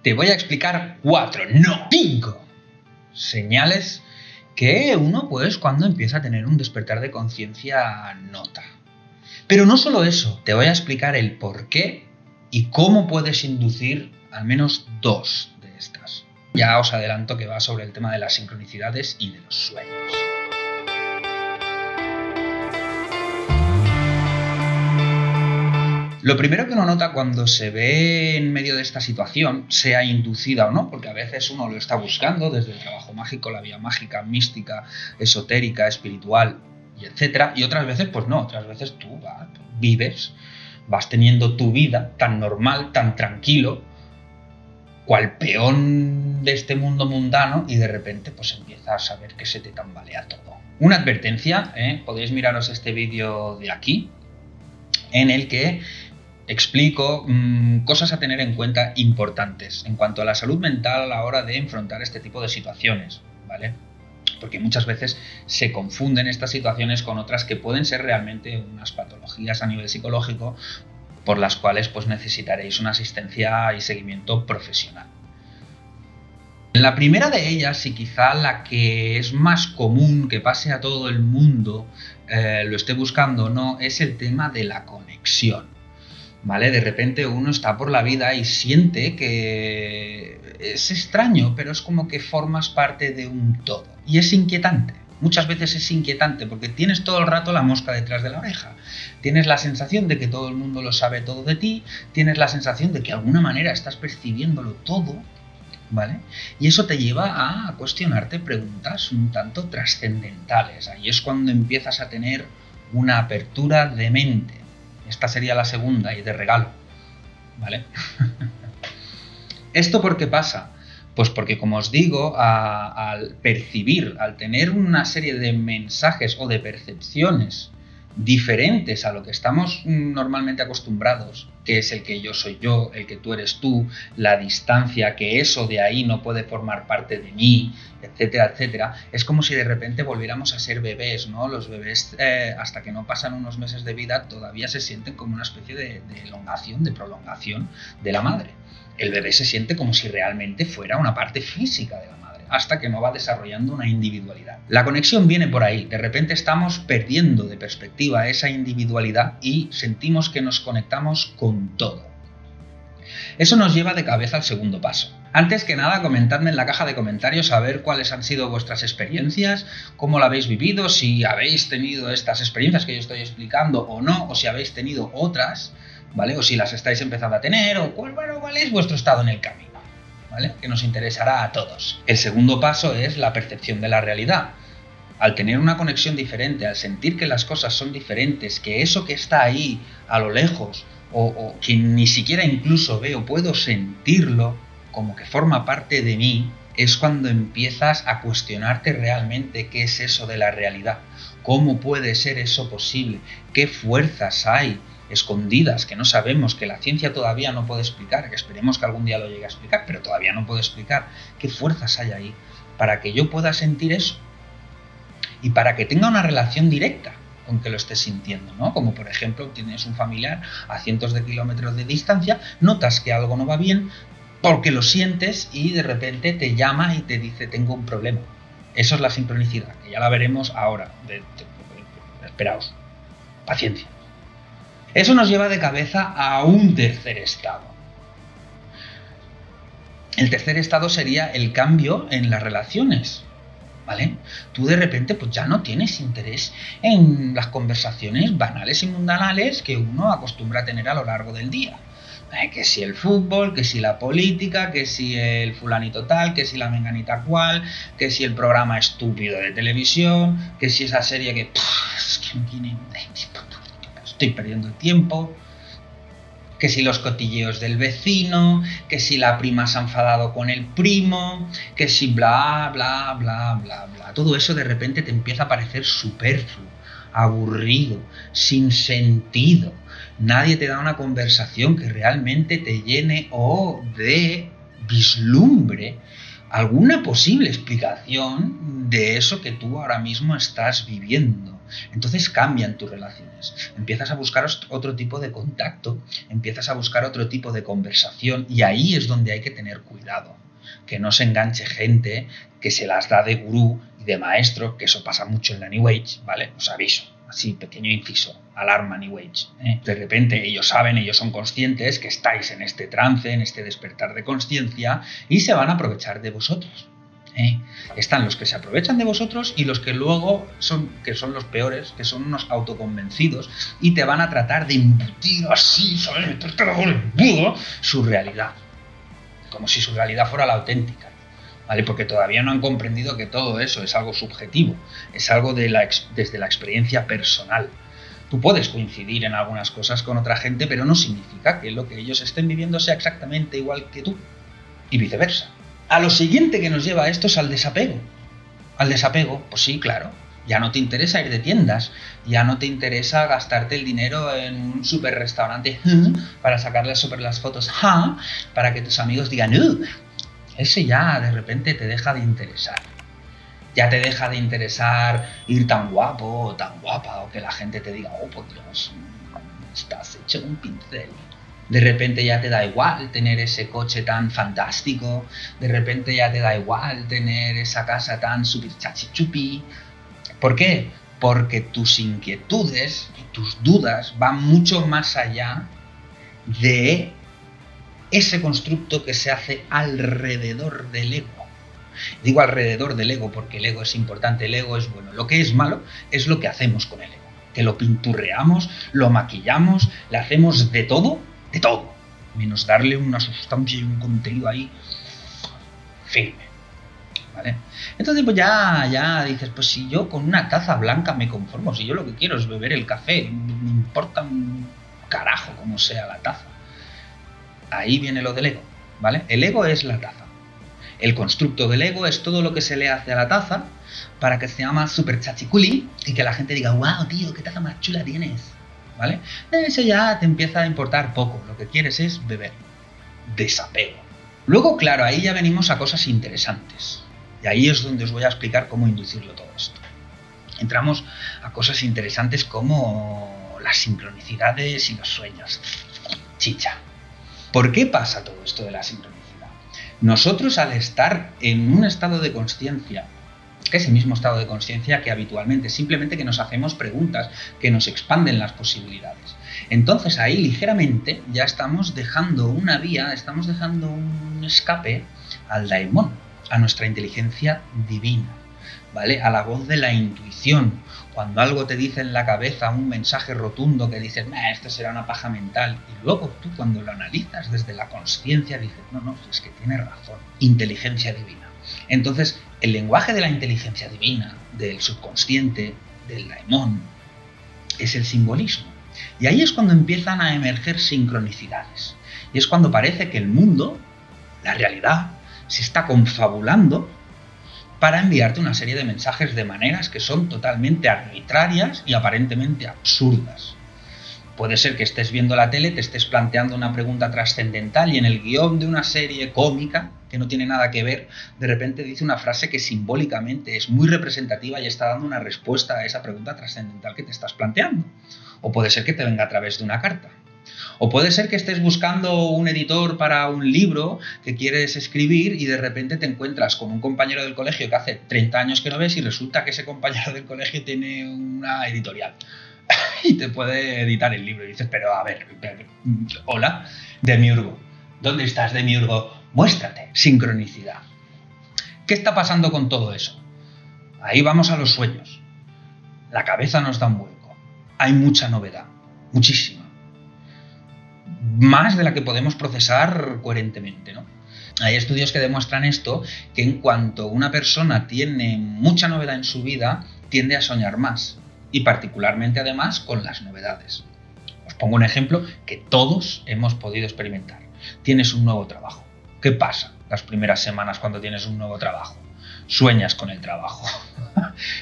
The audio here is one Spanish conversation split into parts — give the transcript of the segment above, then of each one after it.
te voy a explicar 4, no 5 señales que uno, pues, cuando empieza a tener un despertar de conciencia, nota. Pero no solo eso, te voy a explicar el por qué y cómo puedes inducir al menos 2 de estas. Ya os adelanto que va sobre el tema de las sincronicidades y de los sueños. Lo primero que uno nota cuando se ve en medio de esta situación, sea inducida o no, porque a veces uno lo está buscando desde el trabajo mágico, la vía mágica, mística, esotérica, espiritual, y etcétera, y otras veces pues no, otras veces tú vives, vas teniendo tu vida tan normal, tan tranquilo, cual peón de este mundo mundano, y de repente pues empiezas a ver que se te tambalea todo. Una advertencia, podéis miraros este vídeo de aquí, en el que explico cosas a tener en cuenta importantes en cuanto a la salud mental a la hora de enfrentar este tipo de situaciones, ¿vale? Porque muchas veces se confunden estas situaciones con otras que pueden ser realmente unas patologías a nivel psicológico por las cuales pues necesitaréis una asistencia y seguimiento profesional. La primera de ellas, y quizá la que es más común que pase a todo el mundo, lo esté buscando o no, es el tema de la conexión. ¿Vale? De repente uno está por la vida y siente que es extraño, pero es como que formas parte de un todo. Y es inquietante. Muchas veces es inquietante porque tienes todo el rato la mosca detrás de la oreja. Tienes la sensación de que todo el mundo lo sabe todo de ti. Tienes la sensación de que de alguna manera estás percibiéndolo todo, ¿vale? Y eso te lleva a cuestionarte preguntas un tanto trascendentales. Ahí es cuando empiezas a tener una apertura de mente. Esta sería la segunda y de regalo, ¿vale? ¿Esto por qué pasa? Pues porque, como os digo, al percibir, al tener una serie de mensajes o de percepciones diferentes a lo que estamos normalmente acostumbrados, que es el que yo soy yo, el que tú eres tú, la distancia, que eso de ahí no puede formar parte de mí, etcétera, etcétera, es como si de repente volviéramos a ser bebés, ¿no? Los bebés, hasta que no pasan unos meses de vida, todavía se sienten como una especie de elongación, de prolongación de la madre. El bebé se siente como si realmente fuera una parte física de la madre, hasta que no va desarrollando una individualidad. La conexión viene por ahí. De repente estamos perdiendo de perspectiva esa individualidad y sentimos que nos conectamos con todo. Eso nos lleva de cabeza al segundo paso. Antes que nada, comentadme en la caja de comentarios a ver cuáles han sido vuestras experiencias, cómo lo habéis vivido, si habéis tenido estas experiencias que yo estoy explicando o no, o si habéis tenido otras, ¿vale? O si las estáis empezando a tener, o cuál es vuestro estado en el camino, ¿vale? Que nos interesará a todos. El segundo paso es la percepción de la realidad. Al tener una conexión diferente, al sentir que las cosas son diferentes, que eso que está ahí a lo lejos, o que ni siquiera incluso veo, puedo sentirlo como que forma parte de mí, es cuando empiezas a cuestionarte realmente qué es eso de la realidad, cómo puede ser eso posible, qué fuerzas hay escondidas que no sabemos, que la ciencia todavía no puede explicar, que esperemos que algún día lo llegue a explicar, pero todavía no puede explicar qué fuerzas hay ahí para que yo pueda sentir eso y para que tenga una relación directa con que lo estés sintiendo, ¿no? Como por ejemplo tienes un familiar a cientos de kilómetros de distancia, notas que algo no va bien porque lo sientes y de repente te llama y te dice tengo un problema. Eso es la sincronicidad, que ya la veremos ahora. Esperaos, paciencia. Eso nos lleva de cabeza a un tercer estado. El tercer estado sería el cambio en las relaciones, ¿vale? Tú de repente pues ya no tienes interés en las conversaciones banales y mundanales que uno acostumbra a tener a lo largo del día. Que si el fútbol, que si la política, que si el fulanito tal, que si la menganita cual, que si el programa estúpido de televisión, que si esa serie que es que no tiene... estoy perdiendo el tiempo, que si los cotilleos del vecino, que si la prima se ha enfadado con el primo, que si bla, bla, bla, bla, bla. Todo eso de repente te empieza a parecer superfluo, aburrido, sin sentido. Nadie te da una conversación que realmente te llene o de vislumbre alguna posible explicación de eso que tú ahora mismo estás viviendo. Entonces cambian tus relaciones, empiezas a buscar otro tipo de contacto, empiezas a buscar otro tipo de conversación, y ahí es donde hay que tener cuidado, que no se enganche gente que se las da de gurú y de maestro, que eso pasa mucho en la New Age, ¿vale? Os aviso, así pequeño inciso, alarma New Age, ¿eh? De repente ellos saben, ellos son conscientes que estáis en este trance, en este despertar de conciencia, y se van a aprovechar de vosotros. Están los que se aprovechan de vosotros y los que luego son los peores, que son unos autoconvencidos y te van a tratar de embutir así, ¿sabes? Meterte la bola en budo, su realidad, como si su realidad fuera la auténtica, ¿vale? Porque todavía no han comprendido que todo eso es algo subjetivo, es algo desde la experiencia personal. Tú puedes coincidir en algunas cosas con otra gente, pero no significa que lo que ellos estén viviendo sea exactamente igual que tú, y viceversa. A lo siguiente que nos lleva a esto es al desapego. Al desapego, pues sí, claro. Ya no te interesa ir de tiendas, ya no te interesa gastarte el dinero en un super restaurante para sacarle las fotos para que tus amigos digan ese ya de repente te deja de interesar. Ya te deja de interesar ir tan guapo o tan guapa, o que la gente te diga, oh, por Dios, estás hecho un pincel. De repente ya te da igual tener ese coche tan fantástico, de repente ya te da igual tener esa casa tan super chachichupi. ¿Por qué? Porque tus inquietudes y tus dudas van mucho más allá de ese constructo que se hace alrededor del ego. Digo alrededor del ego porque el ego es importante, el ego es bueno. Lo que es malo es lo que hacemos con el ego. Que lo pinturreamos, lo maquillamos, le hacemos de todo, menos darle una sustancia y un contenido ahí firme, ¿vale? Entonces pues ya dices, pues si yo con una taza blanca me conformo, si yo lo que quiero es beber el café, me importa un carajo como sea la taza. Ahí viene lo del ego, ¿vale? El ego es la taza. El constructo del ego es todo lo que se le hace a la taza para que se llama super chachiculi y que la gente diga, wow, tío, qué taza más chula tienes, ¿vale? Eso ya te empieza a importar poco, lo que quieres es beber. Desapego. Luego, claro, ahí ya venimos a cosas interesantes. Y ahí es donde os voy a explicar cómo inducirlo todo esto. Entramos a cosas interesantes como las sincronicidades y los sueños. Chicha. ¿Por qué pasa todo esto de la sincronicidad? Nosotros, al estar en un estado de consciencia, que es el mismo estado de consciencia que habitualmente, simplemente que nos hacemos preguntas que nos expanden las posibilidades. Entonces ahí ligeramente ya estamos dejando una vía, estamos dejando un escape al daimon, a nuestra inteligencia divina, ¿vale? A la voz de la intuición. Cuando algo te dice en la cabeza un mensaje rotundo que dices, esto será una paja mental, y luego tú cuando lo analizas desde la consciencia dices, no, es que tienes razón, inteligencia divina. Entonces, el lenguaje de la inteligencia divina, del subconsciente, del daimon, es el simbolismo. Y ahí es cuando empiezan a emerger sincronicidades. Y es cuando parece que el mundo, la realidad, se está confabulando para enviarte una serie de mensajes de maneras que son totalmente arbitrarias y aparentemente absurdas. Puede ser que estés viendo la tele, te estés planteando una pregunta trascendental y en el guión de una serie cómica, que no tiene nada que ver, de repente dice una frase que simbólicamente es muy representativa y está dando una respuesta a esa pregunta trascendental que te estás planteando. O puede ser que te venga a través de una carta. O puede ser que estés buscando un editor para un libro que quieres escribir y de repente te encuentras con un compañero del colegio que hace 30 años que no ves y resulta que ese compañero del colegio tiene una editorial y te puede editar el libro. Y dices, pero a ver, hola, Demiurgo, ¿dónde estás, Demiurgo? Muéstrate. Sincronicidad. ¿Qué está pasando con todo eso? Ahí vamos a los sueños. La cabeza nos da un vuelco. Hay mucha novedad, muchísima. Más de la que podemos procesar coherentemente, ¿no? Hay estudios que demuestran esto, que en cuanto una persona tiene mucha novedad en su vida, tiende a soñar más, y particularmente además con las novedades. Os pongo un ejemplo que todos hemos podido experimentar. Tienes un nuevo trabajo. ¿Qué pasa las primeras semanas cuando tienes un nuevo trabajo? Sueñas con el trabajo.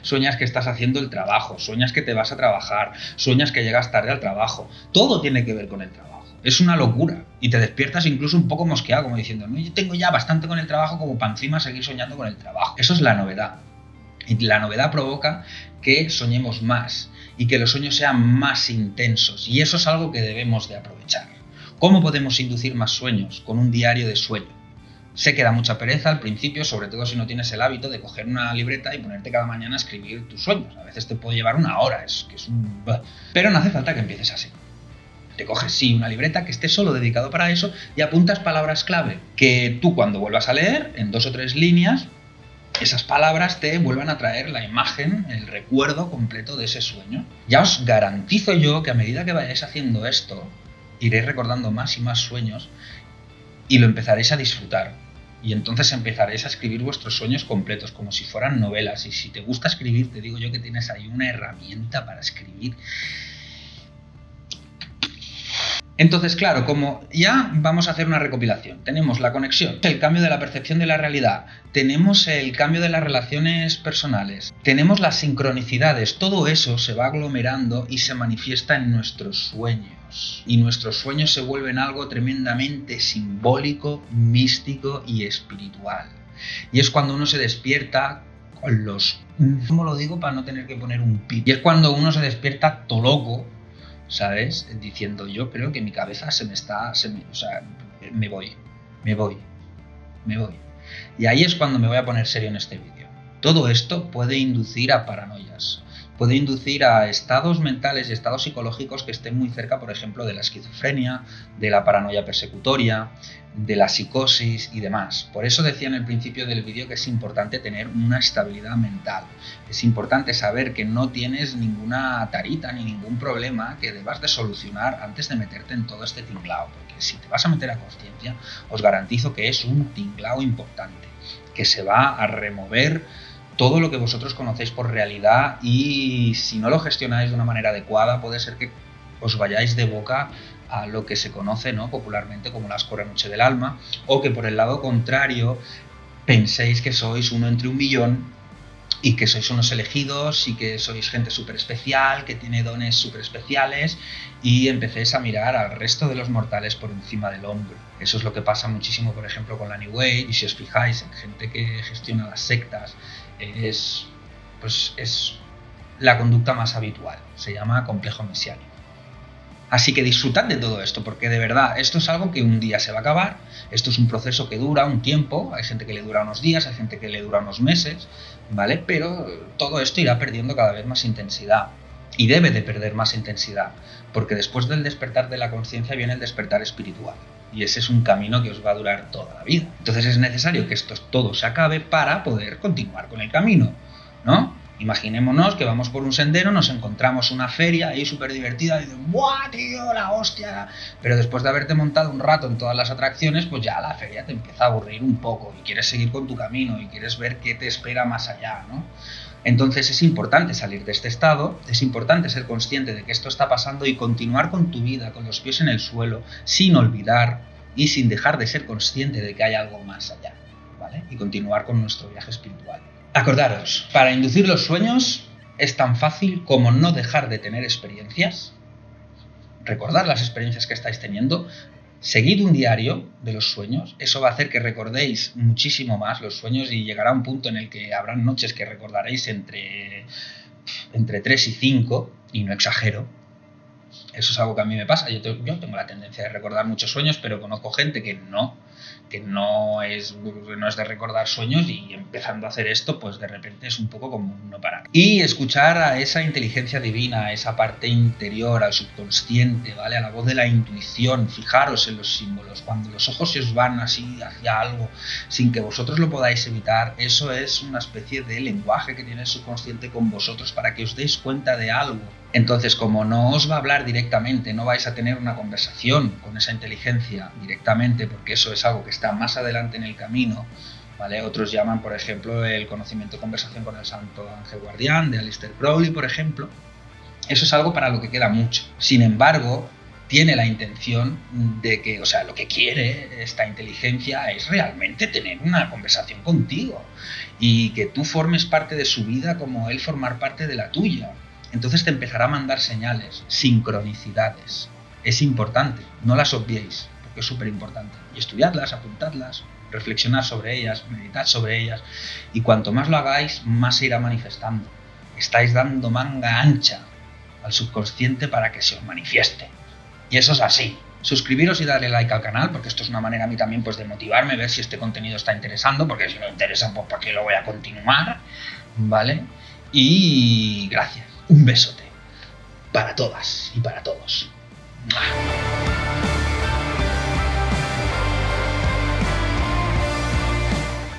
Sueñas que estás haciendo el trabajo, sueñas que te vas a trabajar, sueñas que llegas tarde al trabajo. Todo tiene que ver con el trabajo. Es una locura. Y te despiertas incluso un poco mosqueado, como diciendo, no, yo tengo ya bastante con el trabajo como para encima seguir soñando con el trabajo. Eso es la novedad. Y la novedad provoca que soñemos más y que los sueños sean más intensos. Y eso es algo que debemos de aprovechar. ¿Cómo podemos inducir más sueños? Con un diario de sueño. Sé que da mucha pereza al principio, sobre todo si no tienes el hábito de coger una libreta y ponerte cada mañana a escribir tus sueños. A veces te puede llevar una hora, pero no hace falta que empieces así. Te coges, sí, una libreta que esté solo dedicado para eso y apuntas palabras clave que tú cuando vuelvas a leer, en 2 o 3 líneas, esas palabras te vuelvan a traer la imagen, el recuerdo completo de ese sueño. Ya os garantizo yo que a medida que vayáis haciendo esto, iréis recordando más y más sueños y lo empezaréis a disfrutar. Y entonces empezaréis a escribir vuestros sueños completos, como si fueran novelas. Y si te gusta escribir, te digo yo que tienes ahí una herramienta para escribir. Entonces, claro, como ya vamos a hacer una recopilación, tenemos la conexión, el cambio de la percepción de la realidad, tenemos el cambio de las relaciones personales, tenemos las sincronicidades, todo eso se va aglomerando y se manifiesta en nuestros sueños. Y nuestros sueños se vuelven algo tremendamente simbólico, místico y espiritual. Y es cuando uno se despierta con los... ¿Cómo lo digo para no tener que poner un pip? Y es cuando uno se despierta todo loco, ¿sabes? Diciendo, yo creo que mi cabeza me voy. Y ahí es cuando me voy a poner serio en este vídeo. Todo esto puede inducir a paranoias, puede inducir a estados mentales y estados psicológicos que estén muy cerca, por ejemplo, de la esquizofrenia, de la paranoia persecutoria, de la psicosis y demás. Por eso decía en el principio del vídeo que es importante tener una estabilidad mental. Es importante saber que no tienes ninguna tarita ni ningún problema que debas de solucionar antes de meterte en todo este tinglao. Porque si te vas a meter a conciencia, os garantizo que es un tinglao importante, que se va a remover todo lo que vosotros conocéis por realidad y si no lo gestionáis de una manera adecuada puede ser que os vayáis de boca a lo que se conoce, ¿no?, popularmente como la escorrenoche del alma, o que por el lado contrario penséis que sois uno entre un millón y que sois unos elegidos y que sois gente súper especial, que tiene dones súper especiales y empecéis a mirar al resto de los mortales por encima del hombro. Eso es lo que pasa muchísimo, por ejemplo, con la New Age, y si os fijáis en gente que gestiona las sectas, es la conducta más habitual, se llama complejo mesiánico. Así que disfrutad de todo esto, porque de verdad, esto es algo que un día se va a acabar, esto es un proceso que dura un tiempo, hay gente que le dura unos días, hay gente que le dura unos meses, ¿vale? Pero todo esto irá perdiendo cada vez más intensidad, y debe de perder más intensidad, porque después del despertar de la conciencia viene el despertar espiritual, y ese es un camino que os va a durar toda la vida. Entonces es necesario que esto todo se acabe para poder continuar con el camino, ¿no? Imaginémonos que vamos por un sendero, nos encontramos una feria ahí súper divertida y dices, ¡buah, tío, la hostia! Pero después de haberte montado un rato en todas las atracciones, pues ya la feria te empieza a aburrir un poco y quieres seguir con tu camino y quieres ver qué te espera más allá, ¿no? Entonces es importante salir de este estado, es importante ser consciente de que esto está pasando y continuar con tu vida, con los pies en el suelo, sin olvidar y sin dejar de ser consciente de que hay algo más allá, ¿vale? Y continuar con nuestro viaje espiritual. Acordaros, para inducir los sueños es tan fácil como no dejar de tener experiencias, recordar las experiencias que estáis teniendo, seguid un diario de los sueños, eso va a hacer que recordéis muchísimo más los sueños y llegará un punto en el que habrán noches que recordaréis entre 3 y 5, y no exagero. Eso es algo que a mí me pasa, yo tengo la tendencia de recordar muchos sueños, pero conozco gente que no es de recordar sueños y empezando a hacer esto, pues de repente es un poco como no parar. Y escuchar a esa inteligencia divina, a esa parte interior, al subconsciente, ¿vale? A la voz de la intuición, fijaros en los símbolos, cuando los ojos se os van así hacia algo sin que vosotros lo podáis evitar, eso es una especie de lenguaje que tiene el subconsciente con vosotros para que os deis cuenta de algo. Entonces, como no os va a hablar directamente, no vais a tener una conversación con esa inteligencia directamente, porque eso es algo que está más adelante en el camino, ¿vale? Otros llaman, por ejemplo, el conocimiento de conversación con el Santo Ángel Guardián, de Aleister Crowley, por ejemplo. Eso es algo para lo que queda mucho. Sin embargo, tiene la intención de que, lo que quiere esta inteligencia es realmente tener una conversación contigo y que tú formes parte de su vida como él formar parte de la tuya. Entonces te empezará a mandar señales, sincronicidades, es importante, no las obviéis, porque es súper importante. Y estudiadlas, apuntadlas, reflexionad sobre ellas, meditad sobre ellas, y cuanto más lo hagáis, más se irá manifestando. Estáis dando manga ancha al subconsciente para que se os manifieste. Y eso es así. Suscribiros y darle like al canal, porque esto es una manera a mí también pues de motivarme, ver si este contenido está interesando, porque si no interesa, pues ¿para qué lo voy a continuar? ¿Vale? Y gracias. Un besote. Para todas y para todos. ¡Mua!